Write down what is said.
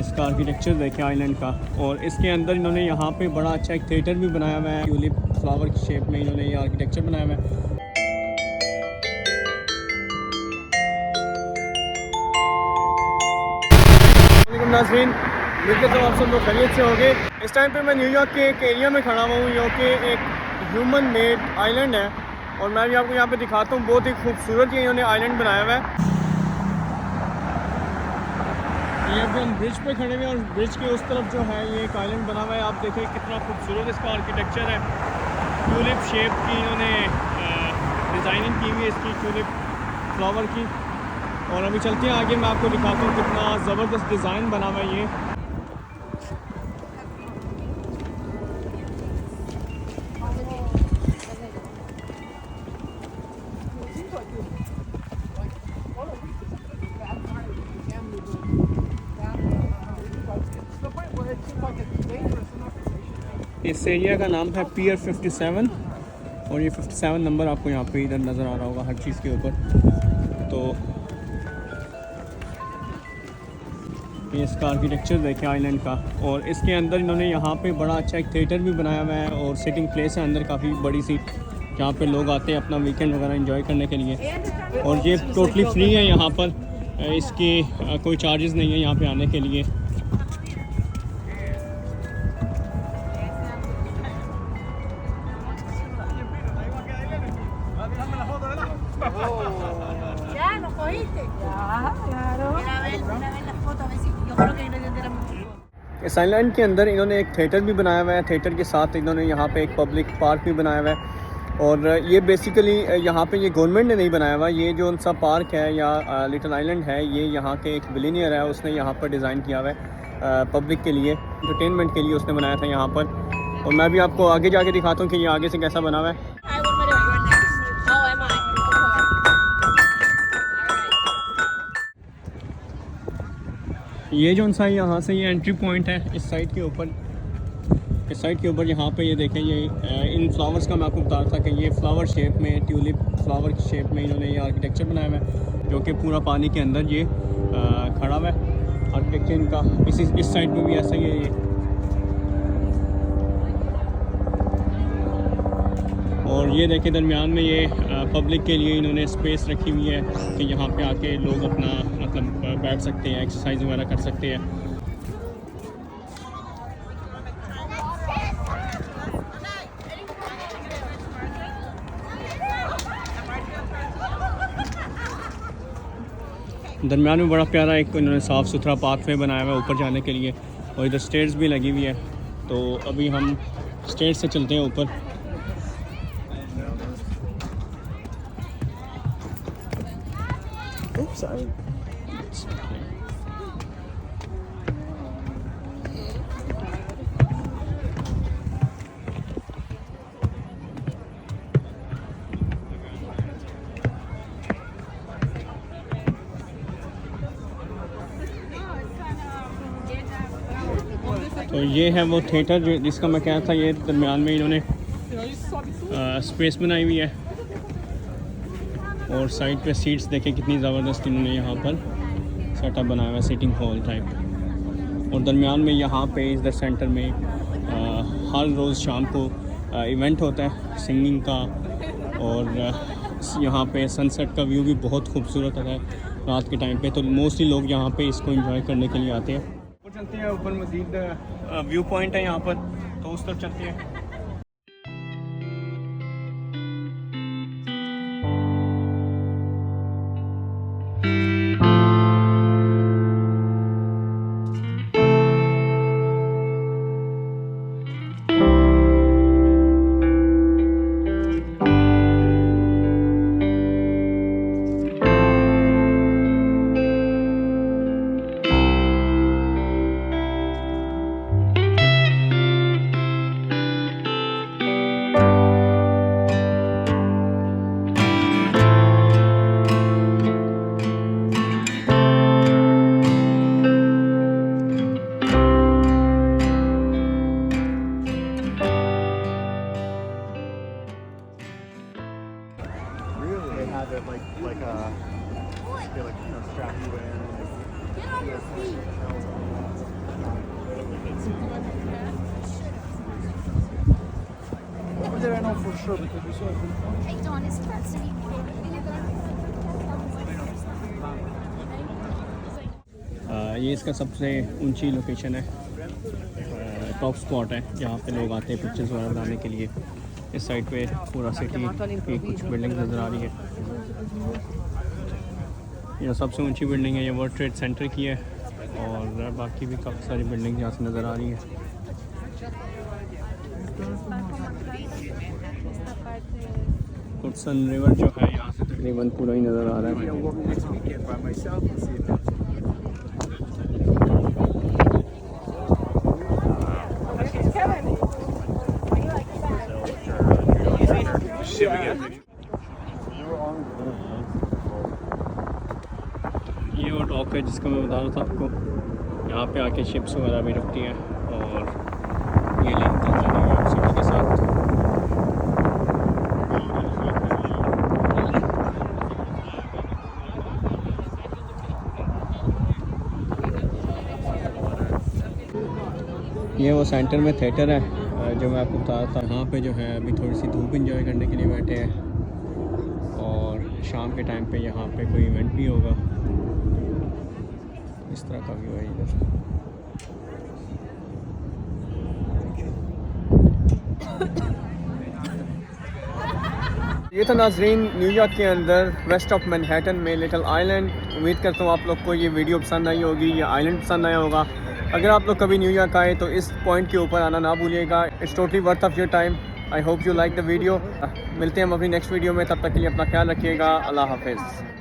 इसका आर्किटेक्चर देखें आइलैंड का। और इसके अंदर इन्होंने यहाँ पे बड़ा अच्छा एक थिएटर भी बनाया हुआ है, ट्यूलिप फ्लावर की शेप में इन्होंने ये आर्किटेक्चर बनाया हुआ है। नाज़रीन, मिलकर तो आप सब लोग खैरियत से होंगे। इस टाइम पे मैं न्यूयॉर्क के एक एरिया में खड़ा हुआ हूँ, जो कि एक ह्यूमन मेड आइलैंड है। और मैं भी आपको यहाँ पे दिखाता हूँ, बहुत ही खूबसूरत ये इन्होंने आइलैंड बनाया हुआ है। ये अभी हम ब्रिज पे खड़े हुए हैं और ब्रिज के उस तरफ जो है ये एक आइलैंड बना हुआ है। आप देखें कितना खूबसूरत इसका आर्किटेक्चर है। ट्यूलिप शेप की इन्होंने डिज़ाइनिंग की हुई है इसकी, ट्यूलिप फ्लावर की। और अभी चलते हैं आगे, मैं आपको दिखाता हूँ कितना ज़बरदस्त डिज़ाइन बना हुआ है ये। इस एरिया का नाम है पियर 57 और ये 57 नंबर आपको यहाँ पे इधर नज़र आ रहा होगा हर चीज़ के ऊपर। तो ये इसका आर्किटेक्चर देखें आइलैंड का। और इसके अंदर इन्होंने यहाँ पे बड़ा अच्छा एक थिएटर भी बनाया हुआ है और सिटिंग प्लेस है अंदर काफ़ी बड़ी सी, जहाँ पे लोग आते हैं अपना वीकेंड वगैरह एंजॉय करने के लिए। और ये टोटली फ्री है यहाँ पर, इसके कोई चार्जेस नहीं है यहाँ पे आने के लिए। Ya, ¿lo cogiste? Ya, claro. Mira, a ver la foto, a ver si yo creo que era mucho. इस आइलैंड के अंदर इन्होंने एक थिएटर भी बनाया हुआ है। थिएटर के साथ इन्होंने यहाँ पे एक पब्लिक पार्क भी बनाया हुआ है। और ये बेसिकली यहाँ पे ये गवर्नमेंट ने नहीं बनाया हुआ, ये जो उनसा पार्क है या लिटिल आइलैंड है, ये यहाँ के एक बिलियनियर है, उसने यहाँ पर डिज़ाइन किया हुआ है पब्लिक के लिए, एंटरटेनमेंट के लिए उसने बनाया था यहाँ पर। और मैं भी आपको आगे जाके दिखाता हूँ कि ये आगे से कैसा बना हुआ है। ये जो सा यहाँ से ये एंट्री पॉइंट है इस साइड के ऊपर, इस साइड के ऊपर यहाँ पे ये देखें, ये इन फ्लावर्स का मैं आपको बता रहा था कि ये फ्लावर शेप में, ट्यूलिप फ्लावर की शेप में इन्होंने ये आर्किटेक्चर बनाया हुआ है, जो कि पूरा पानी के अंदर ये खड़ा हुआ है आर्किटेक्चर इनका। इस साइड में भी ऐसा ही है ये। और ये देखें दरमियान में ये पब्लिक के लिए इन्होंने स्पेस रखी हुई है कि यहाँ पे आके लोग अपना मतलब बैठ सकते हैं, एक्सरसाइज वगैरह कर सकते हैं। दरमियान में बड़ा प्यारा एक इन्होंने साफ़ सुथरा पाथवे बनाया हुआ है ऊपर जाने के लिए, और इधर स्टेयर्स भी लगी हुई है। तो अभी हम स्टेयर्स से चलते हैं ऊपर। तो ये है वो थिएटर जो जिसका मैं कह रहा था, ये दरमियान में इन्होंने स्पेस बनाई हुई है। और साइड पे सीट्स देखें कितनी ज़बरदस्त इन्होंने यहाँ पर सेटअप बनाया हुआ है, सिटिंग हॉल टाइप। और दरमियान में यहाँ पे इधर सेंटर में हर रोज़ शाम को इवेंट होता है सिंगिंग का। और यहाँ पे सनसेट का व्यू भी बहुत खूबसूरत है रात के टाइम पे, तो मोस्टली लोग यहाँ पे इसको एंजॉय करने के लिए आते हैं। ऊपर चलते हैं, ऊपर मज़ीद व्यू पॉइंट है यहाँ पर, तो उस तरफ चलते हैं। chiedere no for sure perché di solito ये इसका सबसे ऊंची लोकेशन है, टॉप स्पॉट है जहाँ पे लोग आते हैं पिक्चर्स वगैरह बनाने के लिए। इस साइड पे पूरा सिटी की कुछ बिल्डिंग नज़र आ रही है। ये सबसे ऊंची बिल्डिंग है, ये वर्ल्ड ट्रेड सेंटर की है, और बाकी भी काफ़ी सारी बिल्डिंग यहाँ से नज़र आ रही है। कुटसन रिवर जो है यहाँ से तकरीबन पूरा ही नज़र आ रहा है। ये वो डॉक है जिसका मैं बता रहा था आपको, यहाँ पे आके शिप्स वगैरह भी रुकती हैं और ये लिंक है सिटी के साथ। ये वो सेंटर में थिएटर है जो मैं आपको बता रहा था। यहाँ पे जो है अभी थोड़ी सी धूप एंजॉय करने के लिए बैठे हैं, और शाम के टाइम पे यहाँ पे कोई इवेंट भी होगा। इस तरह का व्यू है इधर। ये था नाजरीन न्यूयॉर्क के अंदर वेस्ट ऑफ मैनहट्टन में लिटिल आइलैंड। उम्मीद करता हूँ आप लोग को ये वीडियो पसंद आई होगी, या आइलैंड पसंद आया होगा। अगर आप लोग कभी न्यूयॉर्क आए तो इस पॉइंट के ऊपर आना ना भूलिएगा। It's totally worth of your time. I hope you like the video. मिलते हैं हम अपनी नेक्स्ट वीडियो में, तब तक के लिए अपना ख्याल रखिएगा। अल्लाह हाफिज़।